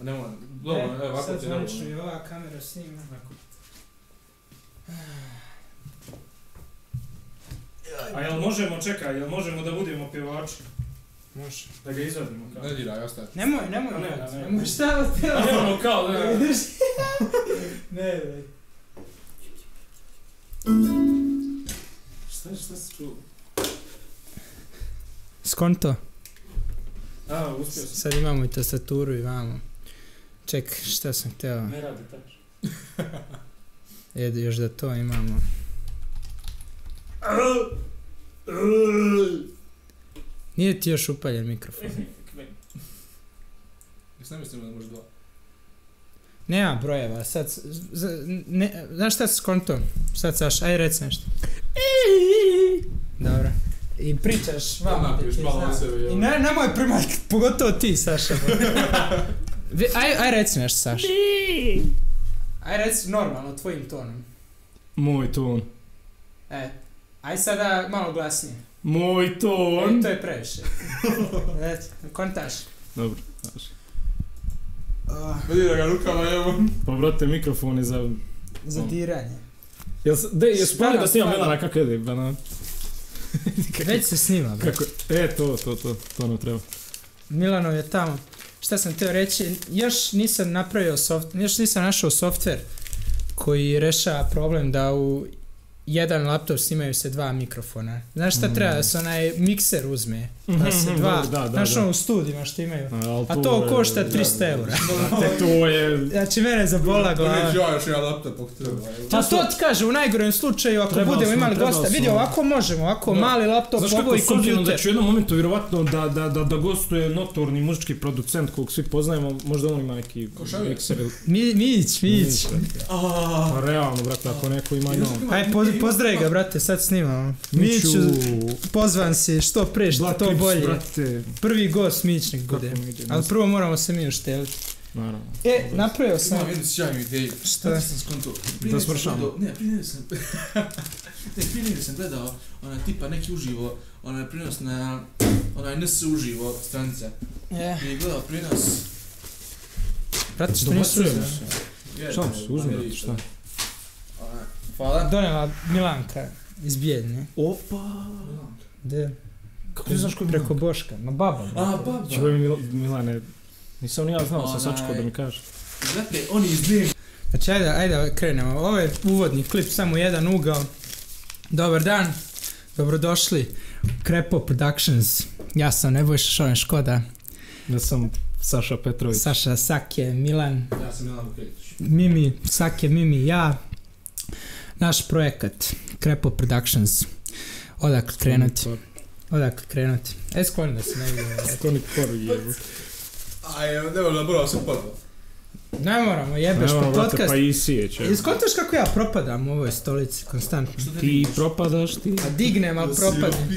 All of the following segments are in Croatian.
A nemoj, dobro, ovako sad ti dobro. zvanično i ova kamera snima. A jel možemo, čekaj, jel možemo da budemo pjevači? Može. Da ga izvadimo kao? Ne diraj, ostaje. Nemoj, nemoj šta od tela. A nemamo kao, da... Ne, bre. Šta si čuo? Skonto. A, uspio sam. Sad imamo i tastaturu i vamo. Ček, šta sam htio? Ne radi tač. Još da to imamo. Nije ti još upaljen mikrofon. Jes ne mislimo da može 2? Nema brojeva, sad... Znaš šta si skonto? Sad Saša, aj reci nešto. Dobro. I pričaš vama. Napiš malo o sebi, I nemoj primati, pogotovo ti, Saša. Aj reci nešto, Saša. Aj reci normalno, tvojim tonom. Moj ton. Aj sada malo glasnije. Moj ton. To je previše. Kontaš. Dobro, znaš. Vidi da ga rukama evo. Pa brate, mikrofon je za... Za diranje. Jesu pali da snimam Milana kako ide, bana? Već se snima, bro. Kako? To nam treba. Milanov je tamo. Šta sam htio reći, još nisam našao softver koji rešava problem da u jedan laptop snimaju se 2 mikrofona. Znaš šta treba? Da se onaj mikser uzme. Da se 2, znaš ono u studijima što imaju. A to košta 300 eura. To je... Znači mene zabola glava. Neću ja još jedan laptop ako treba. Pa to ti kaže, u najgorem slučaju ako budemo imali gosta. Vidi, ovako možemo, ovako mali laptop, ovo i kompjuter. Da ću u jednom momentu vjerovatno da gostuje notorni muzički producent kog svi poznajemo, možda on ima neki mikser. Mić. Pa realno, brate, ako neko ima njom. Aj, pozdravi ga, brate, sad snimamo. Miću, pozvan si, što pre, što to bolje. Prvi gost Mićnik bude. Ali prvo moramo se mi ušteliti. Naravno. Napravio sam... Imam jednu sjajnu ideju. Šta? Sam skonto. Da smršamo. Ne, prije sam gledao, tipa neki uživo, prijenos na, NS uživo stranica. I gledao prijenos... Brate, što nisu uzeli? Šta su uzeli, šta? Hvala. Donela Milanka iz Bijeljne. Opa! Gde? Kako ti znaš koji je Preko Boška, ma baba. Baba. Čuvaj Milane, nisam ni ja znao, sam sačekao da mi kažeš. Znate, oni iz Bijeljne. Znači, ajde krenemo. Ovo je uvodni klip, samo jedan ugao. Dobar dan, dobrodošli u Krepo Productions. Ja sam Nebojša Šoren Škoda. Ja sam Saša Petrović. Saša, Sake, Milan. Ja sam Milan Vukretić. Mimi, Sake, Mimi, ja. Naš projekat, Krepo Productions. Odakle krenuti? Skloni da se ne vidio. Skloni koru jebu. Ne moram se prvo. Ne moramo, jebeš po podcast. Pa i sijeće. Iskontaš kako ja propadam u ovoj stolici, konstantno. Ti propadaš, ti. A dignem, ali propadnem.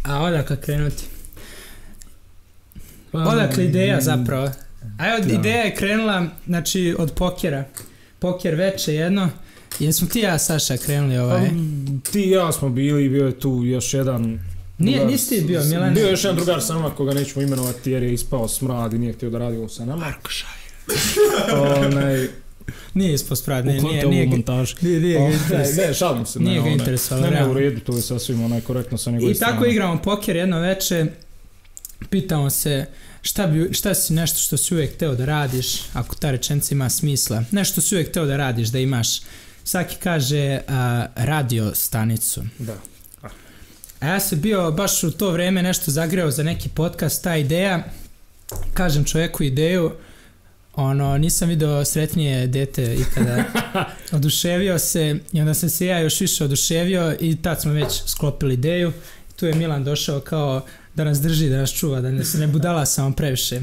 A odakle krenuti? Odakle ideja zapravo? Ideja je krenula, znači, od pokera. Poker veče jedno. Jesmo ti ja, Saša, krenuli ovaj? Ti i ja smo bili, bio je tu još jedan... Nisi ti bio, Milan? Bio je još jedan drugar sa nama koga nećemo imenovati jer je ispao smrad i nije htio da radi ovo sa nama. Marko Šajer. Nije ispao smrad, nije montaž. Ne, šalim se. Nije ga interesovalo. Ne, u redu, to je sasvim korektno sa njegove strane. I tako igramo poker jedno veče, pitamo se šta si nešto što si uvijek hteo da radiš, ako ta rečenica ima smisla, nešto si uvijek hteo da radiš, da imaš. Svaki kaže radio stanicu. Da. A ja sam bio baš u to vreme nešto zagreo za neki podcast, ta ideja, kažem čovjeku ideju, nisam vidio sretnije dete ikada, oduševio se i onda sam se ja još više oduševio i tad smo već sklopili ideju. Tu je Milan došao kao da nas drži, da nas čuva, da se ne budala samo previše.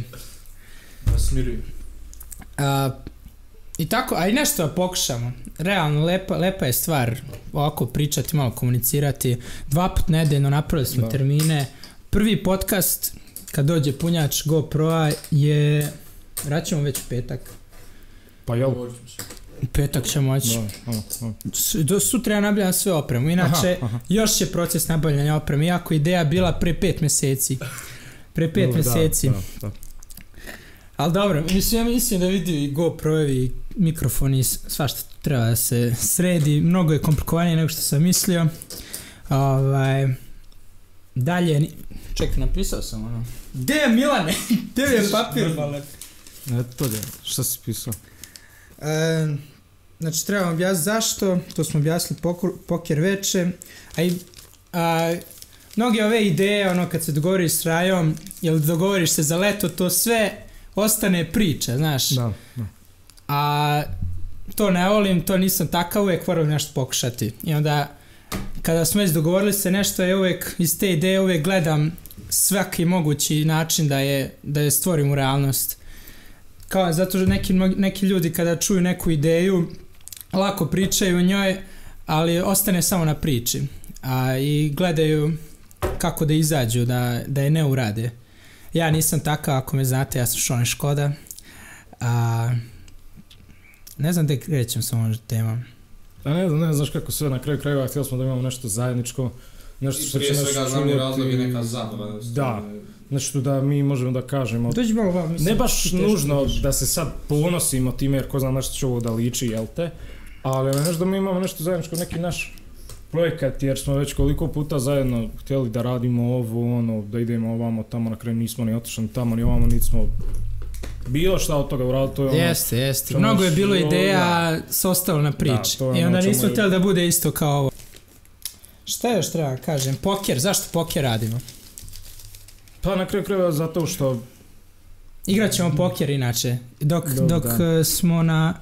Da smirujem. I tako, a i nešto da pokušamo. Realno, lepa je stvar ovako pričati, malo komunicirati. 2 puta nedeljno napravili smo termine. Prvi podcast, kad dođe punjač GoPro-a, je... Vraćamo već u petak. Pa jel? U petak ćemo moći. Do sutra ja nabavljam sve opremu. Inače, još je proces nabavljanja opreme. Iako ideja bila pre 5 mjeseci. pre 5 mjeseci. Da. Ali dobro, ja mislim da vidio i GoPro-evi i mikrofoni, svašta treba da se sredi, mnogo je komplikovanije nego što sam mislio. Dalje, čekaj, napisao sam ono. Gde je Milane? Gde je papir? Eto je, šta si pisao? Znači, trebam objasniti zašto, to smo objasnili poker veče, mnoge ove ideje, ono, kad se dogovoriš s Rajom, ili dogovoriš se za leto, to sve ostane priča, znaš. Da. A to ne volim, to nisam takav, uvijek moram nešto pokušati. I onda, kada smo već dogovorili se nešto, ja uvijek iz te ideje uvijek gledam svaki mogući način da je stvorim u realnost. Kao, zato što neki ljudi kada čuju neku ideju, lako pričaju o njoj, ali ostane samo na priči. I gledaju kako da izađu, da je ne urade. Ja nisam takav, ako me znate, ja sam Šone Škoda. Ne znam gdje krećem sa ovom temom. Ne znaš kako sve na kraju krajeva, htjeli smo da imamo nešto zajedničko. Nešto što prije svega glavni razlog je neka zabava. Da, nešto da mi možemo da kažemo. Dođi malo vam, mislim. Ne baš nužno da se sad ponosimo time, jer ko zna nešto će ovo da liči, jel te? Ali nešto da mi imamo nešto zajedničko, neki naš projekat, jer smo već koliko puta zajedno htjeli da radimo ovo, ono, da idemo ovamo, tamo, na kraju nismo ni otišli tamo, ni ovamo, nismo bilo šta od toga uradili, to je ono... Jeste. Mnogo je bilo ideja, se ostalo na priči. I onda nismo htjeli da bude isto kao ovo. Šta još treba kažem? Poker, zašto poker radimo? Pa na kraju krajeva zato što... Igrat ćemo poker inače, dok smo na...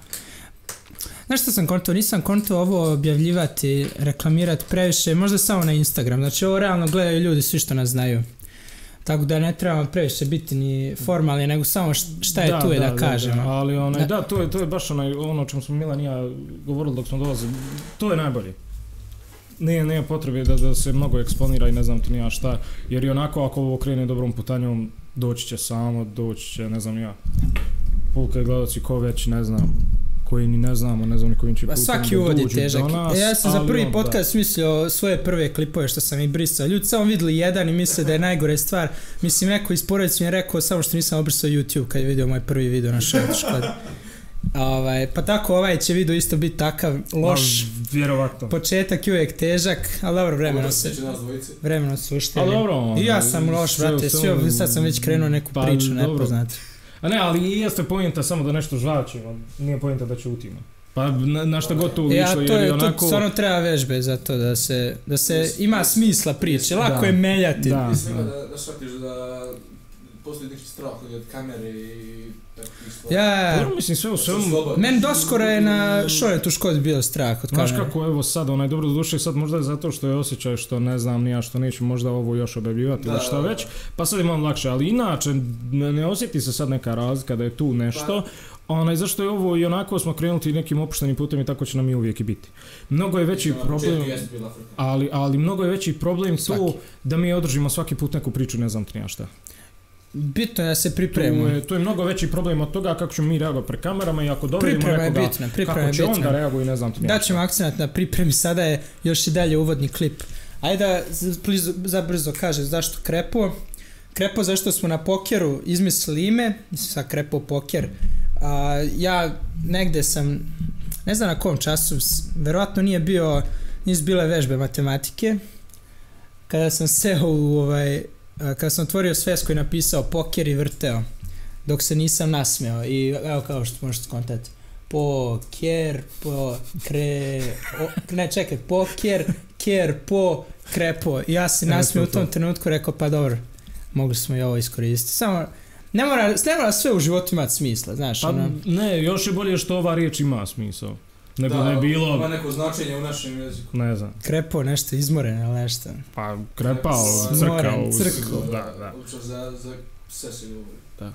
Znaš što sam konto? Nisam konto ovo objavljivati, reklamirati previše, možda samo na Instagram. Znači ovo realno gledaju ljudi svi što nas znaju. Tako da ne trebamo previše biti ni formalni, nego samo šta je tu da kažemo. Ali to je baš ono o čemu smo Milan i ja govorili dok smo dolazili. To je najbolje. Nije potrebe da se mnogo eksponira i ne znam ti ni ja šta, jer i onako ako ovo krene dobrom putanjom, doći će samo, ne znam ja, pulke gledaci ko već, ne znam, koji ni ne znamo, ne znam ni kojim će putem svaki uvod je težak. Ja sam za prvi podcast mislio svoje prve klipove što sam ih brisao. Ljudi samo vidjeli jedan i misle da je najgore stvar. Mislim, neko iz porodice mi je rekao samo što nisam obrisao YouTube kad je vidio moj prvi video na Škodi. Pa tako ovaj će video isto biti takav loš. Vjerovatno. Početak je uvijek težak, ali dobro, vremeno se ušteli. I ja sam loš, brate, sad sam već krenuo neku priču, nepoznatu. A ne, ali i jeste pojenta samo da nešto žvačimo, nije pojenta da ćutimo. Pa na što god to lično, jer je onako... To stvarno treba vežbe za to da se ima smisla priče, lako je meljati. Mislim da shvatiš da postoji neki strah od kamere i takvih stvari. Dobro, mislim sve u svemu... Meni doskoro je na Šonetu Škodi bio strah od kamere. Znaš kako, evo sad, dobro do duše, sad možda je zato što je osjećaj što ne znam ni ja što neću možda ovo još objavljivati ili šta već, pa sad imam lakše, ali inače ne osjeti se sad neka razlika da je tu nešto, zašto je ovo i onako smo krenuli nekim opuštenim putem i tako će nam i uvijek i biti. Mnogo je veći problem, ali mnogo je veći problem to da mi održimo svaki put neku priču, ne znam ti ja šta. Bitno je da se pripremimo. To je mnogo veći problem od toga kako ćemo mi reagovati pred kamerama i ako dovedemo nekoga kako će on da reaguje i ne znam ti nešto. Daćemo akcent na pripremi, sada je još i dalje uvodni klip. Ajde da zabrzo kažem zašto Krepo. Krepo zašto smo na pokeru izmislili ime, mislim sad Krepo poker. Ja negde sam, ne znam na kom času, verovatno nisu bile vežbe matematike. Kada sam seo kada sam otvorio svesku i napisao poker i vrteo, dok se nisam nasmeo i evo kao što možete skontati. Poker, Krepo. I ja se nasmeo u tom trenutku, rekao pa dobro, mogli smo i ovo iskoristiti. Samo, ne mora sve u životu imati smisla, znaš. Ne, još je bolje što ova riječ ima smisao. Nego ne bilo... Ima neko značenje u našem jeziku. Ne znam. Krepo, nešto izmoren, ali nešto. Pa, krepao, crkao. Da. Uopće za sve se govori. Da.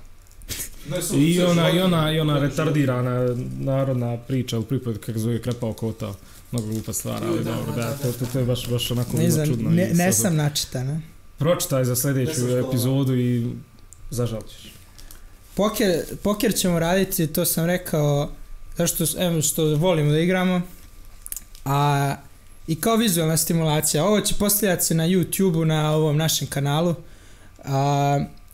I ona retardirana narodna priča u pripad kako zove krepao kota. Mnogo glupa stvar, ali dobro, da, to je baš onako bilo čudno. Ne sam načitan, Pročitaj za sljedeću epizodu i zažal ćeš. Poker ćemo raditi, to sam rekao, što volimo da igramo, i kao vizualna stimulacija. Ovo će postavljati se na YouTube-u, na ovom našem kanalu.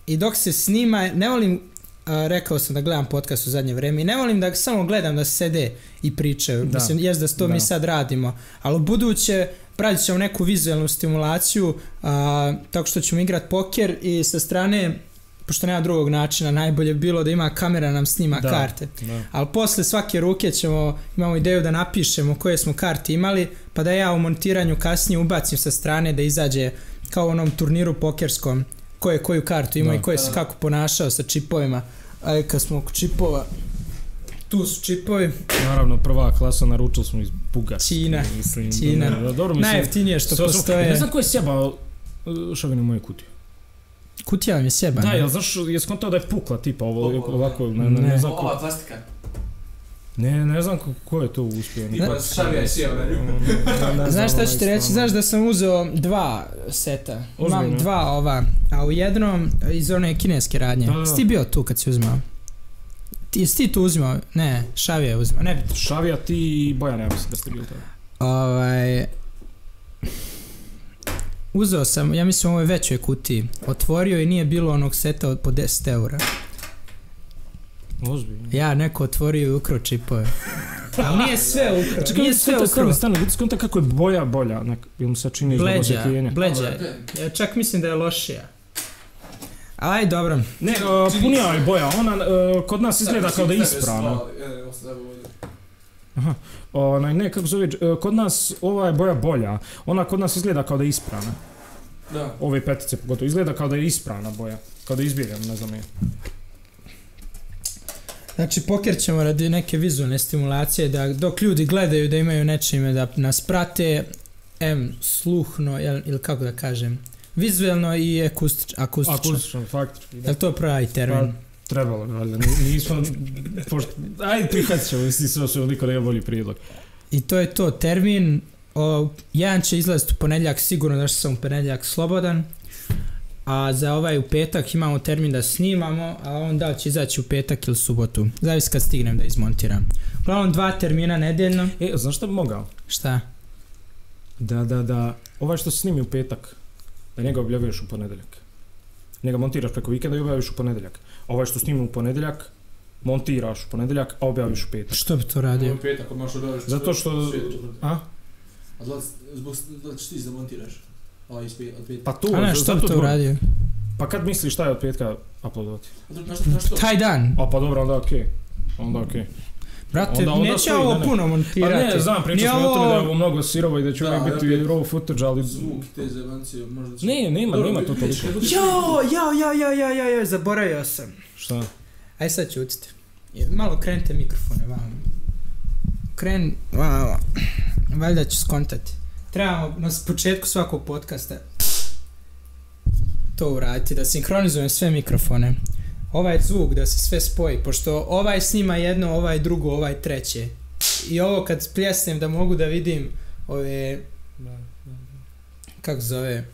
i dok se snima, ne volim, rekao sam da gledam podcast u zadnje vrijeme i ne volim da samo gledam da sede i pričaju. Mislim, jest da to mi sad radimo, ali u buduće pravit ćemo neku vizualnu stimulaciju tako što ćemo igrati poker i sa strane, pošto nema drugog načina, najbolje bi bilo da ima kamera nam snima karte. Ali posle svake ruke imamo ideju da napišemo koje smo karte imali, pa da ja u montiranju kasnije ubacim sa strane da izađe kao u onom turniru pokerskom ko je koju kartu ima i ko je se kako ponašao sa čipovima. Ajde, kad smo oko čipova, tu su čipovi. Naravno, prva klasa, naručili smo iz Bugarske. Kina. Najjeftinije što postoje. Ne znam ko je sjebao šavinu moje kutije. Kutija vam je sjebana. Da, jel znaš, je skontao da je pukla tipa ovako, ne znam ko... Ova plastika. Ne znam ko je to uspio. Šavija je sjebana. Znaš šta ću ti reći? Znaš da sam uzeo 2 seta. Imam 2 ova, a u jednom iz one kineske radnje. Si ti bio tu kad si uzimao? Jesi ti tu uzimao? Ne, Šavija je uzimao. Šavija, ti i Bojan, ja mislim da ste bili tada. Uzeo sam, ja mislim u ovoj većoj kutiji, otvorio i nije bilo onog seta po 10 eura. Ozbiljno. Ja, neko otvorio i ukrao čipove. Ali nije sve ukrao, nije sve ukrao. Stani, vidi skonta kako je boja bolja, ili mu se čini izgleda klijenja. Bleđa, čak mislim da je lošija. Aj, dobro. Ne, punija je boja, ona kod nas izgleda kao da je isprana. Aha, ne, kako zove, kod nas ova je boja bolja, ona kod nas izgleda kao da je isprana. Da. Ove petice pogotovo, izgleda kao da je isprana boja, kao da je izbjeljam, ne znam je. Znači, poker ćemo radi neke vizualne stimulacije, da dok ljudi gledaju da imaju nečime da nas prate, sluhno, ili kako da kažem, vizualno i akustično. Akustično, faktički. Je li to pravi termin? Trebalo, valjda, nismo, ajde prihvatit ćemo, mislim se niko nema bolji prijedlog. I to je to, termin, jedan će izlaziti u ponedjeljak, sigurno da sam u ponedjeljak slobodan, a za ovaj u petak imamo termin da snimamo, a on da će izaći u petak ili subotu, zavisi kad stignem da izmontiram. Uglavnom 2 termina nedeljno. Znaš šta bi mogao? Šta? Da, ovaj što se snimi u petak, da njega objavljuješ u ponedjeljak. Njega montiraš preko vikenda i objaviš u ponedjeljak. Ovaj što snimi u ponedjeljak, montiraš u ponedjeljak, a objaviš u petak. Što bi to radio? U petak, odmah što objaviš zato što... A? A da ćeš ti zamontiraš? Od petka? Pa tu... A ne, što bi to radio? Pa kad misliš šta je od petka uploadovati? Taj dan. A pa dobro, onda okej. Brate, neće ovo puno montirati. Pa ne, znam, pričao smo o tome da je ovo mnogo sirovo i da će uvijek biti raw footage, ali... Zvuk i te zevancije, možda će... Nema to toliko. Jo, zaboravio sam. Šta? Aj sad ćutite. Malo krenite mikrofone, vamo. Valjda ću skontati. Trebamo na početku svakog podcasta to uraditi, da sinhronizujem sve mikrofone. Ovaj zvuk da se sve spoji, pošto ovaj snima jedno, ovaj drugo, ovaj treće. I ovo kad pljesnem da mogu da vidim ove... Kako zove?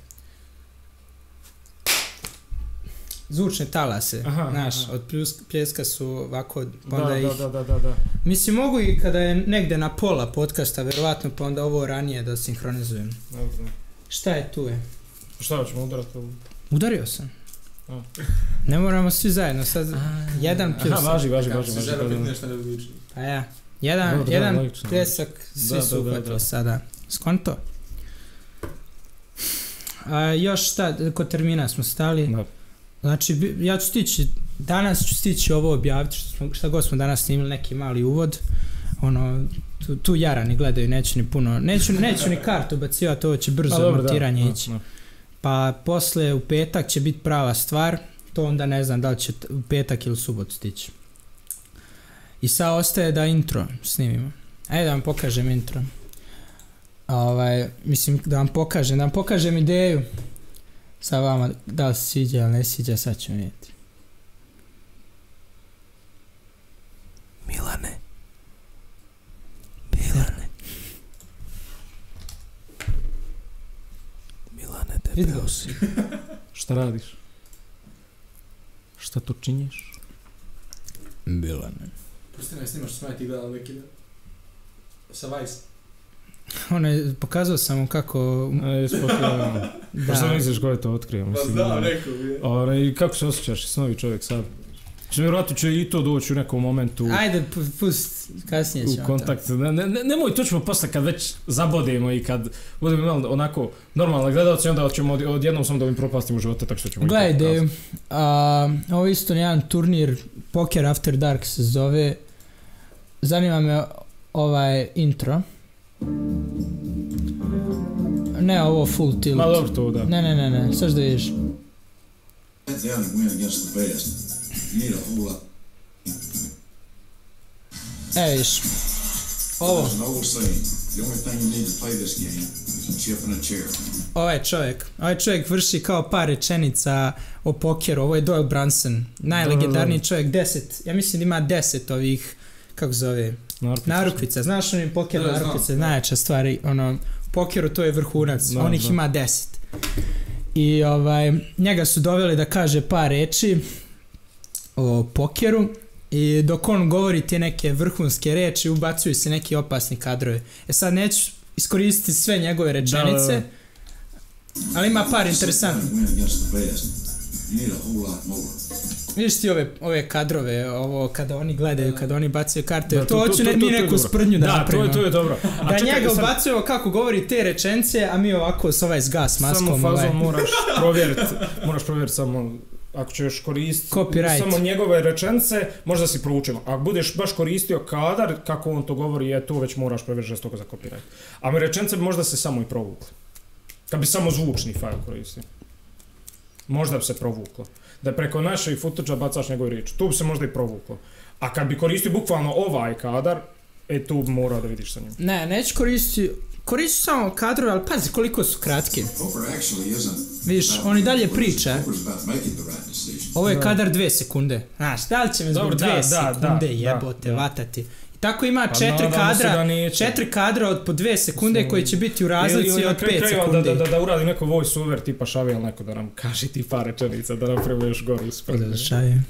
Zvučne talase, znaš, od pljeska su ovako, pa onda ih... Da. Mislim, mogu i kada je negde na pola podcasta, verovatno, pa onda ovo ranije da sinhronizujem. Dobro. Šta je tu je? Šta ćemo udarati? Udario sam. Ne moramo svi zajedno, sad 1+. Aha, važi. Pa ja, jedan pljesak, svi su uhvatili sada. Skonto? Još šta, kod termina smo stali. Znači, ja ću stići, danas ću stići ovo objaviti, šta god smo danas snimili, neki mali uvod. Tu jarani gledaju, neću ni puno, neću ni kartu bacivati, ovo će brzo montiranje ići. Pa posle u petak će biti prava stvar, to onda ne znam da li će u petak ili subotu stići. I sad ostaje da intro snimimo. Ajde da vam pokažem intro. Mislim da vam pokažem ideju. Sad vama da li se sviđa ili ne sviđa, sad ćemo vidjeti. Milane. Vidio si. Šta radiš? Šta to činiš? Milane. Pusti me, snimaš, smaj ti gledala Vekida. Sa Vice. Pokazao sam mu kako... Da. Pa što misliš ko je to otkrio? Pa znam, rekao bi. I kako se osjećaš s novi čovjek sad? Vjerojatno će i to doći u nekom momentu. Ajde, pust, kasnije ćemo u kontakt. Nemoj, to ćemo posle kad već zabodemo i kad budemo imali onako normalne gledalce, onda ćemo odjednom samo da im propastimo živote, tako što ćemo... Gledaj, ovo isto jedan turnir, Poker After Dark se zove. Zanima me ovaj intro. Ne, ovo full tilt. Ma dobro to, da. Ne, sad da vidiš. Viš. Ovo. Ovaj čovjek vrši kao par rečenica o pokeru. Ovo je Doyle Brunson, najlegendarniji čovjek, 10, ja mislim da ima 10 ovih, kako zove, narukvica. Znaš onim poker narukvice, najjača stvari, pokeru to je vrhunac, on ih ima 10. I njega su doveli da kaže par reči o pokeru i dok on govori te neke vrhunske reči ubacuju se neki opasni kadrovi. Sad neću iskoristiti sve njegove rečenice, ali ima par interesantnih. Vidiš ti ove kadrove, ovo kada oni gledaju, kada oni bacaju karte, to hoću mi neku sprdnju da napravimo. Da, to je dobro. Da njega ubacujemo kako govori te rečence, a mi ovako s ovaj zgas maskom. Samo fazom moraš provjeriti samo, ako ćeš koristiti samo njegove rečence, možda si proučeno. Ako budeš baš koristio kadar, kako on to govori, to već moraš provjeriti žestoko za copyright. A mi rečence možda se samo i provukli. Kad bi samo zvučni fajl koristio. Možda bi se provuklo. Da preko naših footage bacaš njegove riječi. Tu bi se možda i provuklo. A kad bi koristio bukvalno ovaj kadar, tu bi morao da vidiš sa njim. Ne, neću koristit samo kadrove, ali pazi koliko su kratki. Vidiš, on i dalje priča. Ovo je kadar 2 sekunde. Znaš, da li će me zbog 2 sekunde jebote vatati? Tako ima 4 kadra od po 2 sekunde koji će biti u razlici od 5 sekundi. Da uradi neko voice over tipa Šavel neko da nam kaže ti par rečenica da napravimo još goru uspred. Da šaje.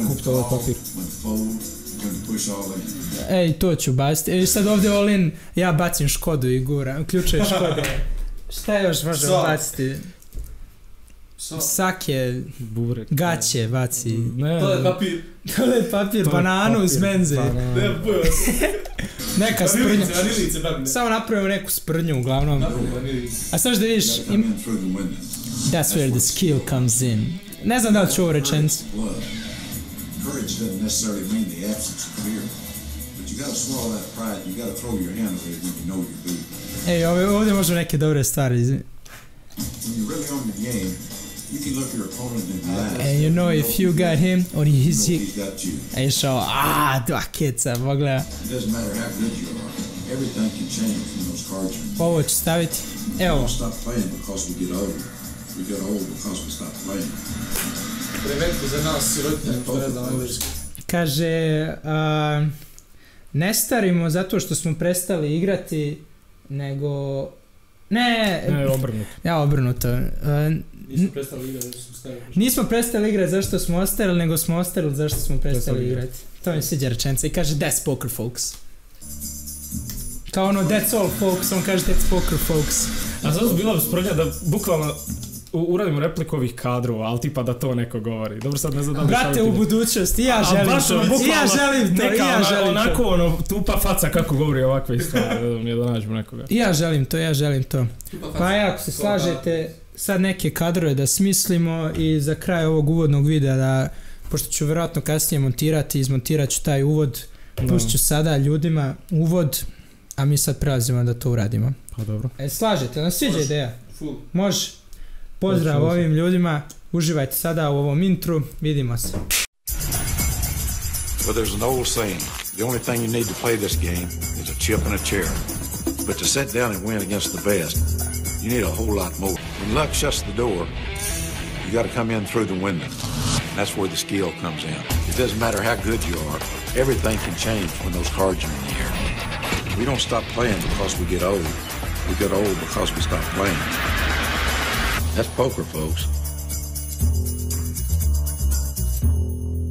Kup to ovaj papir. To ću baciti. Sad ovdje Olin, ja bacim Škodu i gura. Uključuje Škode. Šta još možemo baciti? Sake, gaće baci. Toalet papir, bananu iz menze. Neka sprnja. Samo napravimo neku sprnju uglavnom. A sad da vidiš, that's where the skill comes in. Ne znam da li ću ovo rečenicu. Ovdje možemo neke dobre stvari. And you know if you got him or he's you. Išao, dva keca, pogledaj. Ovo ću staviti. Evo. Preventno za nas sirotnje, ne znam angliški. Kaže, ne starimo zato što smo prestali igrati, nego... Ne, obrnuto. Ja, obrnuto. Nismo prestali igrati zašto smo ostarili, nego smo ostarili zašto smo prestali igrati. To mi sviđa rečenica i kaže that's poker folks. Kao that's all folks, on kaže that's poker folks. A sad bila bi sprnja da bukvalno uradimo repliku ovih kadrova, ali tipa da to neko govori. Dobro, sad ne znam da li brate, u budućnosti, ja želim to. Onako tupa faca kako govori ovakve stvari, da nađemo nekoga. Ja želim to. Pa ako se slažete, sad neke kadrove da smislimo i za kraj ovog uvodnog videa da, pošto ću vjerojatno kasnije montirati, izmontirat ću taj uvod, pustit ću sada ljudima uvod, a mi sad prelazimo da to uradimo. Pa dobro. Slažete, nam sviđa ideja? Može. Pozdrav ovim ljudima, uživajte sada u ovom intru, vidimo se. Well, there's an old saying, the only thing you need to play this game is a chip and a chair. But to sit down and win against the best, you need a whole lot more. When luck shuts the door, you got to come in through the window. That's where the skill comes in. It doesn't matter how good you are, everything can change when those cards are in the air. We don't stop playing because we get old. We get old because we stop playing. That's poker, folks.